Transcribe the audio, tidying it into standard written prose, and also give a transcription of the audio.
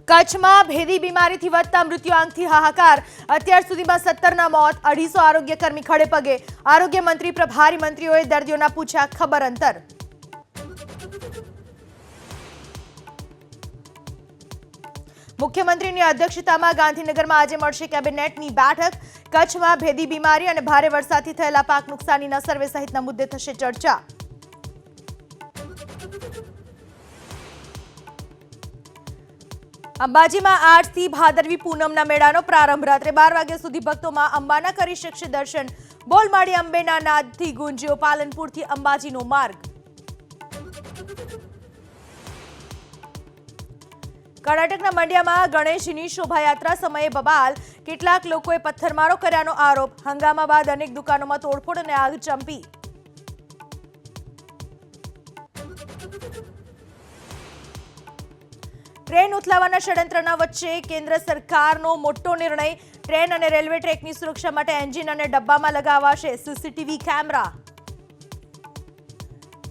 કચ્છમાં ભેદી બીમારીથી વધતા મૃત્યુઆંકથી હાહાકાર. અત્યાર સુધીમાં 17ના મોત, 250 આરોગ્યકર્મી ખડે પગે. આરોગ્ય મંત્રી પ્રભારી મંત્રીઓએ દર્દીઓના પૂછ્યા ખબર અંતર. મુખ્યમંત્રીની અધ્યક્ષતામાં ગાંધીનગરમાં આજે મળશે કેબિનેટની બેઠક. કચ્છમાં ભેદી બીમારી અને ભારે વરસાદથી થયેલા પાક નુકસાનીના સર્વે સહિતના મુદ્દે થશે ચર્ચા. અંબાજીમાં આજથી ભાદરવી પૂનમના મેળાનો પ્રારંભ. રાત્રે 12 વાગ્યા સુધી ભક્તોમાં અંબાના કરી શકશે દર્શન. બોલમાળી અંબેના નાદથી ગુંજ્યો પાલનપુરથી અંબાજીનો માર્ગ. કર્ણાટકના મંડ્યામાં ગણેશજીની શોભાયાત્રા સમયે બબાલ. કેટલાક લોકોએ પથ્થરમારો કર્યાનો આરોપ. હંગામા બાદ અનેક દુકાનોમાં તોડફોડ અને આગ ચંપી. ટ્રેન ઉથલાવાના ષડયંત્રના વચ્ચે કેન્દ્ર સરકારનો મોટો નિર્ણય. ટ્રેન અને રેલવે ટ્રેકની સુરક્ષા માટે એન્જિન અને ડબ્બામાં લગાવાશે સીસીટીવી કેમેરા.